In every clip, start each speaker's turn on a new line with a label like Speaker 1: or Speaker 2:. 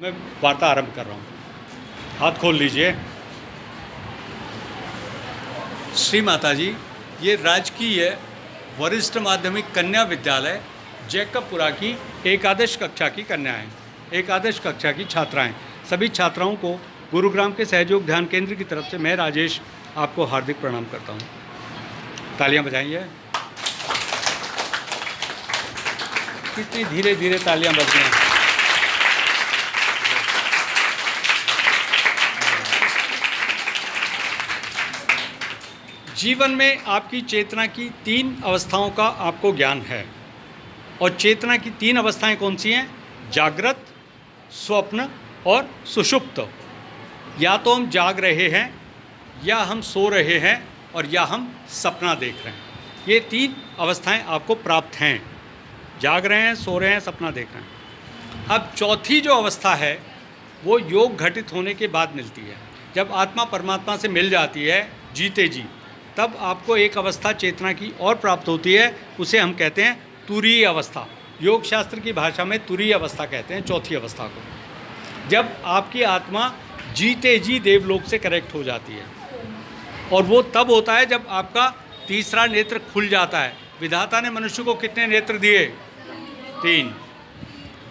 Speaker 1: मैं वार्ता आरंभ कर रहा हूँ। हाथ खोल लीजिए। श्री माता जी, ये राजकीय वरिष्ठ माध्यमिक कन्या विद्यालय जैकबपुरा की एकादश कक्षा की कन्याएं, एकादश कक्षा की छात्राएं, सभी छात्राओं को गुरुग्राम के सहयोग ध्यान केंद्र की तरफ से मैं राजेश आपको हार्दिक प्रणाम करता हूँ। तालियां बजाइए। कितनी धीरे धीरे तालियां बज रही हैं। जीवन में आपकी चेतना की 3 अवस्थाओं का आपको ज्ञान है। और चेतना की 3 अवस्थाएं कौन सी हैं? जागृत, स्वप्न और सुषुप्त। या तो हम जाग रहे हैं, या हम सो रहे हैं, और या हम सपना देख रहे हैं। ये 3 अवस्थाएं आपको प्राप्त हैं। जाग रहे हैं, सो रहे हैं, सपना देख रहे हैं। अब चौथी जो अवस्था है वो योग घटित होने के बाद मिलती है। जब आत्मा परमात्मा से मिल जाती है जीते जी, तब आपको एक अवस्था चेतना की और प्राप्त होती है। उसे हम कहते हैं तुरीय अवस्था। योग शास्त्र की भाषा में तुरीय अवस्था कहते हैं चौथी अवस्था को। जब आपकी आत्मा जीते जी देवलोक से कनेक्ट हो जाती है। और वो तब होता है जब आपका तीसरा नेत्र खुल जाता है। विधाता ने मनुष्य को कितने नेत्र दिए? 3।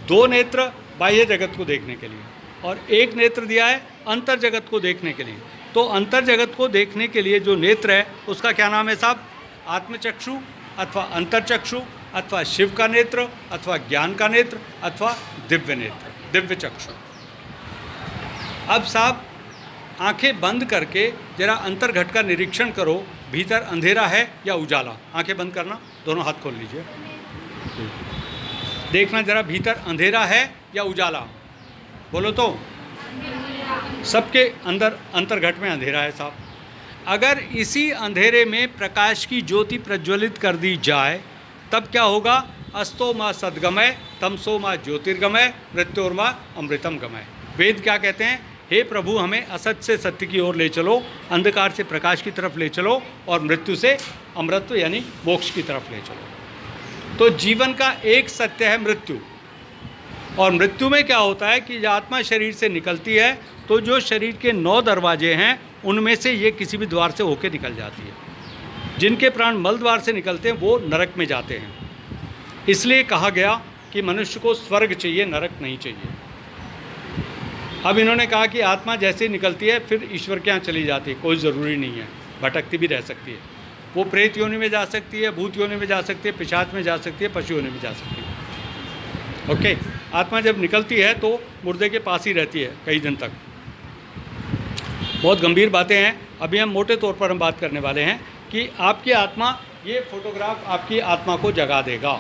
Speaker 1: 2 नेत्र बाह्य जगत को देखने के लिए, और 1 नेत्र दिया है अंतर जगत को देखने के लिए। तो अंतर जगत को देखने के लिए जो नेत्र है उसका क्या नाम है साहब? आत्मचक्षु, अथवा अंतरचक्षु, अथवा शिव का नेत्र, अथवा ज्ञान का नेत्र, अथवा दिव्य नेत्र, दिव्य चक्षु। अब साहब आंखें बंद करके जरा अंतर्घट का निरीक्षण करो। भीतर अंधेरा है या उजाला? आंखें बंद करना, दोनों हाथ खोल लीजिए। देखना जरा भीतर अंधेरा है या उजाला? बोलो तो। सबके अंदर अंतर्घट में अंधेरा है साहब। अगर इसी अंधेरे में प्रकाश की ज्योति प्रज्वलित कर दी जाए तब क्या होगा? अस्तो माँ सद्गमय, तमसो माँ ज्योतिर्गमय, मृत्योर्मा अमृतम गमय। वेद क्या कहते हैं? हे प्रभु, हमें असत से सत्य की ओर ले चलो, अंधकार से प्रकाश की तरफ ले चलो, और मृत्यु से अमृतत्व यानी मोक्ष की तरफ ले चलो। तो जीवन का एक सत्य है मृत्यु। और मृत्यु में क्या होता है कि जब आत्मा शरीर से निकलती है तो जो शरीर के 9 दरवाजे हैं उनमें से ये किसी भी द्वार से होकर निकल जाती है। जिनके प्राण मल द्वार से निकलते हैं वो नरक में जाते हैं। इसलिए कहा गया कि मनुष्य को स्वर्ग चाहिए, नरक नहीं चाहिए। अब इन्होंने कहा कि आत्मा जैसे निकलती है फिर ईश्वर के यहाँ चली जाती है। कोई ज़रूरी नहीं है, भटकती भी रह सकती है। वो प्रेत योनि में जा सकती है, भूत योनि में जा सकती है, पिशाच में जा सकती है, पशु योनि में जा सकती है। ओके, आत्मा जब निकलती है तो मुर्दे के पास ही रहती है कई दिन तक। बहुत गंभीर बातें हैं। अभी हम मोटे तौर पर हम बात करने वाले हैं कि आपकी आत्मा, ये फोटोग्राफ आपकी आत्मा को जगा देगा।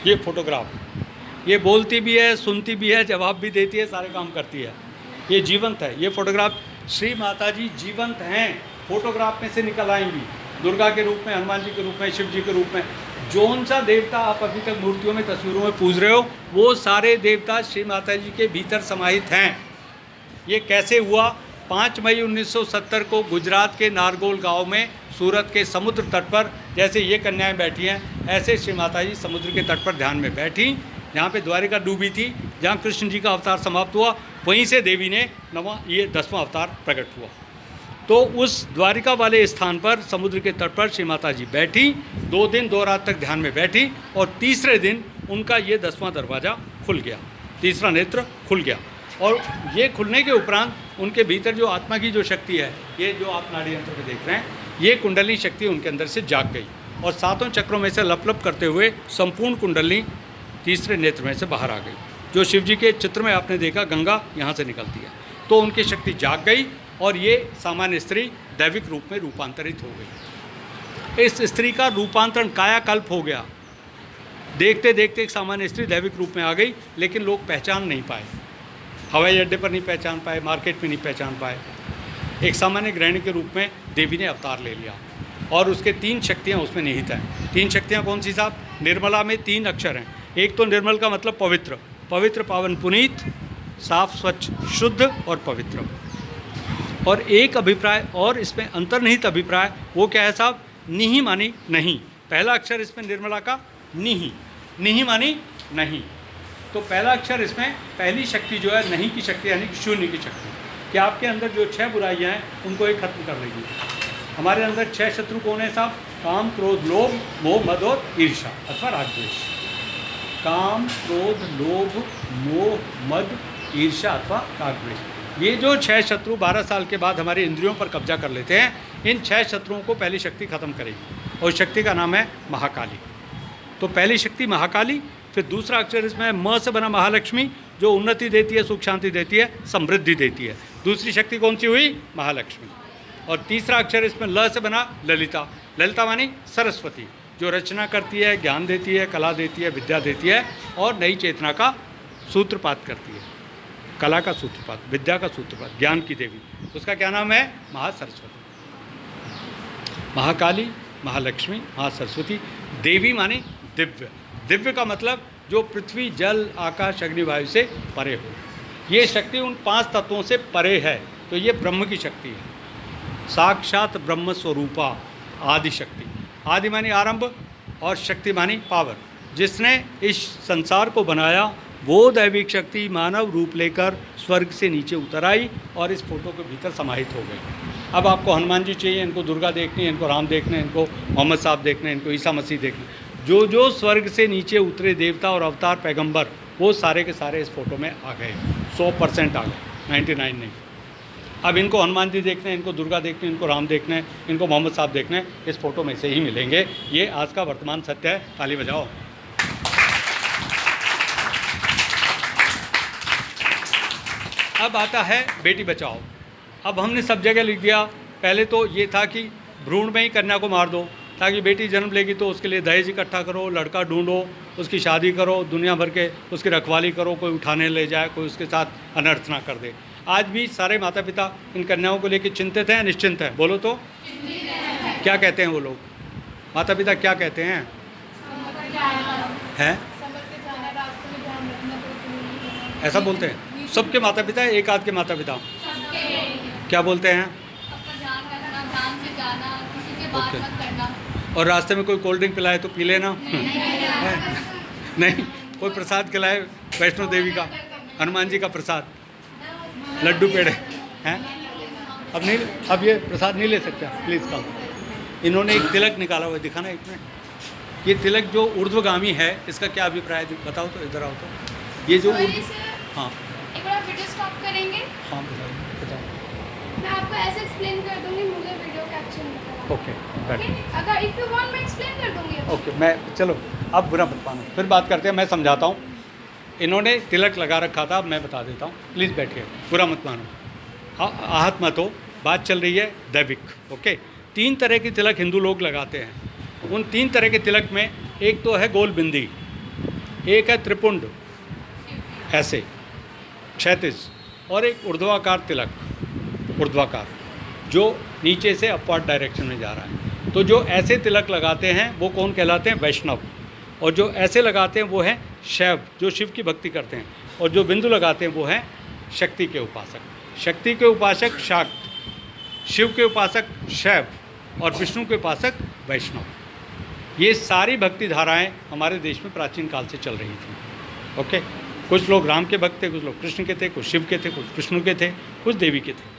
Speaker 1: ये फोटोग्राफ ये बोलती भी है, सुनती भी है, जवाब भी देती है, सारे काम करती है। ये जीवंत है। ये फोटोग्राफ श्री माता जी जीवंत हैं। फोटोग्राफ में से निकल आएंगी, दुर्गा के रूप में, हनुमान जी के रूप में, शिव जी के रूप में। जौन सा देवता आप अभी तक मूर्तियों में, तस्वीरों में पूज रहे हो, वो सारे देवता श्री माता जी के भीतर समाहित हैं। ये कैसे हुआ? 5 मई 1970 को गुजरात के नारगोल गांव में सूरत के समुद्र तट पर, जैसे ये कन्याएं बैठी हैं, ऐसे श्री माता जी समुद्र के तट पर ध्यान में बैठी। जहाँ पे द्वारिका डूबी थी, जहाँ कृष्ण जी का अवतार समाप्त हुआ, वहीं से देवी ने 10वां अवतार प्रकट हुआ। तो उस द्वारिका वाले स्थान पर, समुद्र के तट पर श्री माता जी बैठी। 2 दिन 2 रात तक ध्यान में बैठी, और तीसरे दिन उनका ये 10वां दरवाज़ा खुल गया, तीसरा नेत्र खुल गया। और ये खुलने के उपरांत उनके भीतर जो आत्मा की जो शक्ति है, ये जो आप नाड़ी यंत्र में देख रहे हैं, ये कुंडली शक्ति उनके अंदर से जाग गई, और 7 चक्रों में से लप लप करते हुए संपूर्ण कुंडली तीसरे नेत्र में से बाहर आ गई। जो शिव जी के चित्र में आपने देखा, गंगा यहाँ से निकलती है। तो उनकी शक्ति जाग गई, और ये सामान्य स्त्री दैविक रूप में रूपांतरित हो गई। इस स्त्री का रूपांतरण कायाकल्प हो गया। देखते देखते एक सामान्य स्त्री दैविक रूप में आ गई, लेकिन लोग पहचान नहीं पाए। हवाई अड्डे पर नहीं पहचान पाए, मार्केट में नहीं पहचान पाए। एक सामान्य गृहिणी के रूप में देवी ने अवतार ले लिया, और उसके 3 शक्तियाँ उसमें निहित हैं। 3 शक्तियाँ कौन सी साहब? निर्मला में 3 अक्षर हैं। एक तो निर्मल का मतलब पवित्र, पवित्र पावन पुनीत, साफ स्वच्छ शुद्ध और पवित्र। और एक अभिप्राय और इसमें अंतर्निहित अभिप्राय, वो क्या है साहब? निहि मानी नहीं। पहला अक्षर इसमें निर्मला का निहि, निहि मानी नहीं। तो पहला अक्षर इसमें पहली शक्ति जो है नहीं की शक्ति यानी कि शून्य की शक्ति, कि आपके अंदर जो 6 बुराइयां हैं उनको एक खत्म कर देगी। हमारे अंदर 6 शत्रु कौन है साहब? काम, क्रोध, लोभ, मोह, मद और ईर्ष्या अथवा राग द्वेष। काम, क्रोध, लोभ, मोह, मद, ईर्ष्या अथवा राग द्वेष। ये जो 6 शत्रु 12 साल के बाद हमारी इंद्रियों पर कब्जा कर लेते हैं, इन 6 शत्रुओं को पहली शक्ति खत्म करेगी और शक्ति का नाम है महाकाली। तो पहली शक्ति महाकाली, फिर दूसरा अक्षर इसमें म से बना महालक्ष्मी, जो उन्नति देती है, सुख शांति देती है, समृद्धि देती है। दूसरी शक्ति कौन सी हुई? महालक्ष्मी। और तीसरा अक्षर इसमें ल से बना ललिता। ललिता मानी सरस्वती, जो रचना करती है, ज्ञान देती है, कला देती है, विद्या देती है और नई चेतना का सूत्रपात करती है। कला का सूत्रपात, विद्या का सूत्रपात, ज्ञान की देवी, उसका क्या नाम है? महासरस्वती। महाकाली, महालक्ष्मी, महासरस्वती। देवी मानी दिव्य। दिव्य का मतलब जो पृथ्वी, जल, आकाश, अग्नि, वायु से परे हो। ये शक्ति उन 5 तत्वों से परे है, तो ये ब्रह्म की शक्ति है, साक्षात ब्रह्म स्वरूपा आदि शक्ति। आदि मानी आरंभ और शक्ति मानी पावर। जिसने इस संसार को बनाया वो दैविक शक्ति मानव रूप लेकर स्वर्ग से नीचे उतर आई और इस फोटो के भीतर समाहित हो गई। अब आपको हनुमान जी चाहिए, इनको दुर्गा देखनी है, इनको राम देखना है, इनको मोहम्मद साहब देखना है, इनको ईसा मसीह देखना है। जो जो स्वर्ग से नीचे उतरे देवता और अवतार पैगंबर, वो सारे के सारे इस फोटो में आ गए। 100% आ गए, 99 नहीं। अब इनको हनुमान जी देखने हैं, इनको दुर्गा देखने, इनको राम देखना है, इनको मोहम्मद साहब देखना है, इस फोटो में से ही मिलेंगे। ये आज का वर्तमान सत्य है। ताली बजाओ। अब आता है बेटी बचाओ। अब हमने सब जगह लिख दिया। पहले तो ये था कि भ्रूण में ही कन्या को मार दो, ताकि बेटी जन्म लेगी तो उसके लिए दहेज इकट्ठा करो, लड़का ढूंढो, उसकी शादी करो, दुनिया भर के उसकी रखवाली करो, कोई उठाने ले जाए, कोई उसके साथ अनर्थ ना कर दे। आज भी सारे माता पिता इन कन्याओं को लेकर चिंतित हैं, निश्चिंत हैं? बोलो तो क्या कहते हैं वो लोग? माता पिता क्या कहते हैं? हैं ऐसा बोलते हैं सबके माता पिता? एक आध के माता पिता क्या बोलते हैं? ओके। और रास्ते में कोई कोल्ड ड्रिंक पिलाए तो पी लेना। नहीं, कोई प्रसाद खिलाए, वैष्णो देवी का, हनुमान जी का प्रसाद, लड्डू पेड़े हैं। अब नहीं, अब ये प्रसाद नहीं ले सकते, प्लीज़ कम। इन्होंने एक तिलक निकाला हुआ है, दिखाना एक मिनट। ये तिलक जो ऊर्ध्वगामी है, इसका क्या अभिप्राय है? बताओ तो, इधर आओ तो। ये जो हाँ
Speaker 2: एक बार वीडियो स्टॉप करेंगे।
Speaker 1: हाँ बताओ।
Speaker 2: मैं आपको ऐसे एक्सप्लेन कर दूंगी, मुझे वीडियो कैप्शन करना।
Speaker 1: ओके,
Speaker 2: अगर इफ यू वांट मैं एक्सप्लेन कर दूंगी।
Speaker 1: ओके, मैं चलो अब बुरा मत मानो, फिर बात करते हैं, मैं समझाता हूँ। इन्होंने तिलक लगा रखा था, मैं बता देता हूँ, प्लीज़ बैठिए, बुरा मत मानो, आहत मत हो। बात चल रही है दैविक। ओके, 3 तरह की तिलक हिंदू लोग लगाते हैं। उन 3 तरह के तिलक में एक तो है गोल बिंदी, एक है त्रिपुंड ऐसे क्षैतिज, और एक ऊर्ध्वाकार तिलक, ऊर्ध्वाकार जो नीचे से अपवर्ड डायरेक्शन में जा रहा है। तो जो ऐसे तिलक लगाते हैं वो कौन कहलाते हैं? वैष्णव। और जो ऐसे लगाते हैं वो हैं शैव, जो शिव की भक्ति करते हैं। और जो बिंदु लगाते हैं वो हैं शक्ति के उपासक। शक्ति के उपासक शाक्त, शिव के उपासक शैव और विष्णु के उपासक वैष्णव। ये सारी भक्ति धाराएं हमारे देश में प्राचीन काल से चल रही थी। ओके, कुछ लोग राम के भक्त थे, कुछ लोग कृष्ण के थे, कुछ शिव के थे, कुछ विष्णु के थे, कुछ देवी के थे।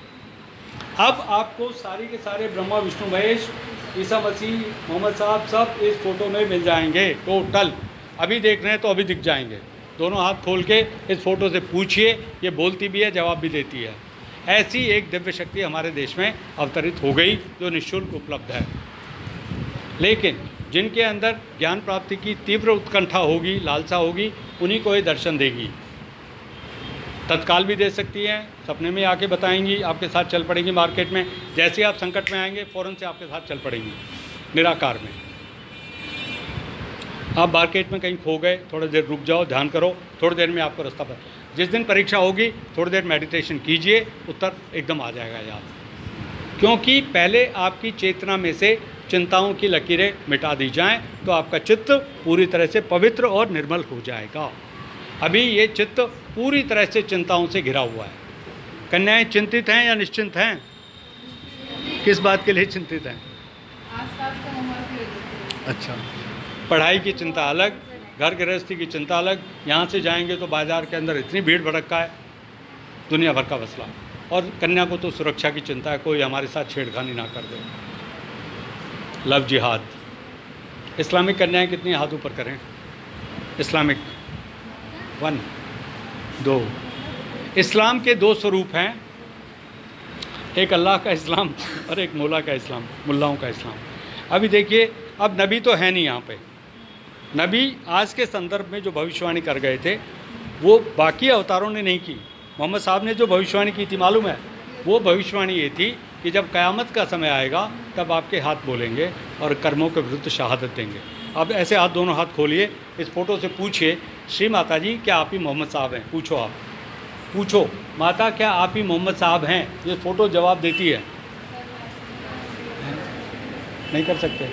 Speaker 1: अब आपको सारी के सारे ब्रह्मा, विष्णु, महेश, ईसा मसीह, मोहम्मद साहब सब इस फोटो में मिल जाएंगे टोटल। अभी देख रहे हैं तो अभी दिख जाएंगे। दोनों हाथ खोल के इस फोटो से पूछिए, ये बोलती भी है, जवाब भी देती है। ऐसी एक दिव्य शक्ति हमारे देश में अवतरित हो गई जो निःशुल्क उपलब्ध है। लेकिन जिनके अंदर ज्ञान प्राप्ति की तीव्र उत्कंठा होगी, लालसा होगी, उन्हीं को ये दर्शन देगी। तत्काल भी दे सकती हैं, सपने में आके बताएंगी, आपके साथ चल पड़ेंगी मार्केट में। जैसे आप संकट में आएंगे फ़ौरन से आपके साथ चल पड़ेंगी निराकार में। आप मार्केट में कहीं खो गए, थोड़ी देर रुक जाओ, ध्यान करो, थोड़ी देर में आपको रास्ता पर। जिस दिन परीक्षा होगी थोड़ी देर मेडिटेशन कीजिए, उत्तर एकदम आ जाएगा याद। क्योंकि पहले आपकी चेतना में से चिंताओं की लकीरें मिटा दी जाएं तो आपका चित्त पूरी तरह से पवित्र और निर्मल हो जाएगा। अभी ये चित्त पूरी तरह से चिंताओं से घिरा हुआ है। कन्याएं चिंतित हैं या निश्चिंत हैं? किस बात के लिए चिंतित हैं? अच्छा, पढ़ाई की चिंता अलग, घर गृहस्थी की चिंता अलग, यहाँ से जाएंगे तो बाज़ार के अंदर इतनी भीड़ भड़क्का है, दुनिया भर का मसला। और कन्या को तो सुरक्षा की चिंता है, कोई हमारे साथ छेड़खानी ना कर दे। लव जिहाद। इस्लामिक कन्याएं कितनी हाथ ऊपर करें? इस्लामिक 1 2। इस्लाम के 2 स्वरूप हैं, एक अल्लाह का इस्लाम और एक मौला का इस्लाम, मुल्लाओं का इस्लाम। अभी देखिए, अब नबी तो है नहीं यहाँ पे। नबी आज के संदर्भ में जो भविष्यवाणी कर गए थे वो बाकी अवतारों ने नहीं की। मोहम्मद साहब ने जो भविष्यवाणी की थी मालूम है? वो भविष्यवाणी ये थी कि जब क़यामत का समय आएगा तब आपके हाथ बोलेंगे और कर्मों के विरुद्ध शहादत देंगे। अब ऐसे हाथ, दोनों हाथ खोलिए, इस फ़ोटो से पूछिए, श्री माता जी क्या आप ही मोहम्मद साहब हैं? पूछो, आप पूछो, माता क्या आप ही मोहम्मद साहब हैं? ये फ़ोटो जवाब देती है। नहीं कर सकते?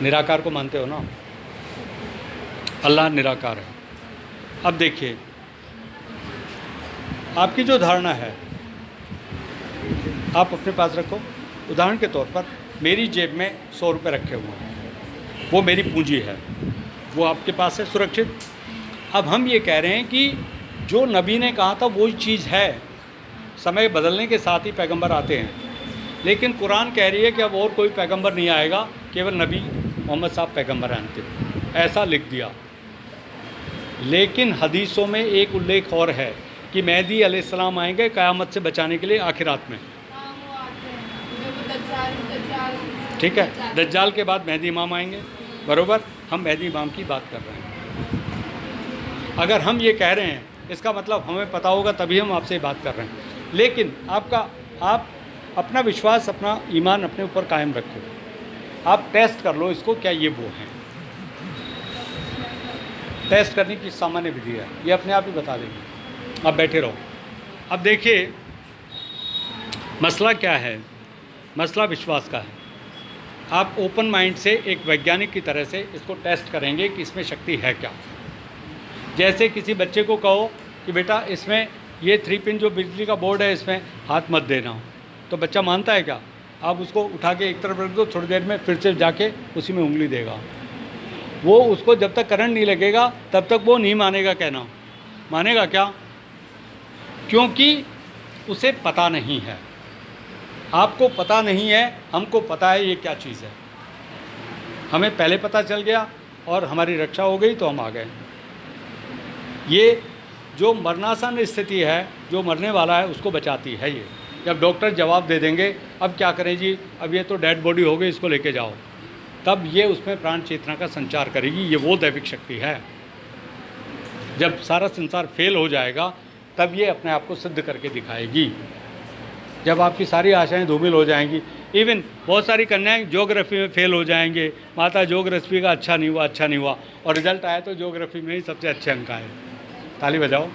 Speaker 1: निराकार को मानते हो ना? अल्लाह निराकार है। अब देखिए, आपकी जो धारणा है आप अपने पास रखो। उदाहरण के तौर पर मेरी जेब में 100 रुपये रखे हुए हैं, वो मेरी पूंजी है, वो आपके पास है सुरक्षित। अब हम ये कह रहे हैं कि जो नबी ने कहा था वो चीज़ है। समय बदलने के साथ ही पैगंबर आते हैं, लेकिन कुरान कह रही है कि अब और कोई पैगंबर नहीं आएगा, केवल नबी मोहम्मद साहब पैगंबर हैं अंतिम, ऐसा लिख दिया। लेकिन हदीसों में एक उल्लेख और है कि मेहदी अलैहिस्सलाम आएंगे क़यामत से बचाने के लिए आखिरात में। ठीक है, दज्जाल के बाद मेहदी इमाम आएंगे, बरोबर। हम मेहदी इमाम की बात कर रहे हैं। अगर हम ये कह रहे हैं, इसका मतलब हमें पता होगा तभी हम आपसे बात कर रहे हैं। लेकिन आप अपना विश्वास, अपना ईमान अपने ऊपर कायम रखो। आप टेस्ट कर लो इसको, क्या ये वो हैं। टेस्ट करने की सामान्य विधि है, ये अपने आप ही बता देंगे। आप बैठे रहो। अब देखिए मसला क्या है, मसला विश्वास का है। आप ओपन माइंड से एक वैज्ञानिक की तरह से इसको टेस्ट करेंगे कि इसमें शक्ति है क्या। जैसे किसी बच्चे को कहो कि बेटा इसमें ये 3 पिन जो बिजली का बोर्ड है इसमें हाथ मत देना, तो बच्चा मानता है क्या? आप उसको उठा के एक तरफ रख दो, थोड़ी देर में फिर से जाके उसी में उंगली देगा। वो उसको जब तक करंट नहीं लगेगा तब तक वो नहीं मानेगा। कहना मानेगा क्या? क्योंकि उसे पता नहीं है। आपको पता नहीं है, हमको पता है ये क्या चीज़ है। हमें पहले पता चल गया और हमारी रक्षा हो गई तो हम आ गए। ये जो मरणासन स्थिति है, जो मरने वाला है उसको बचाती है ये। जब डॉक्टर जवाब दे देंगे अब क्या करें जी, अब ये तो डेड बॉडी हो गई, इसको लेके जाओ, तब ये उसमें प्राण चेतना का संचार करेगी। ये वो दैविक शक्ति है। जब सारा संसार फेल हो जाएगा तब ये अपने आप को सिद्ध करके दिखाएगी। जब आपकी सारी आशाएं धूमिल हो जाएंगी, इवन बहुत सारी कन्याएं ज्योग्राफी में फेल हो जाएंगे, माता ज्योग्राफी का अच्छा नहीं हुआ, और रिजल्ट आया तो ज्योग्राफी में ही सबसे अच्छे अंक आए, ताली बजाओ।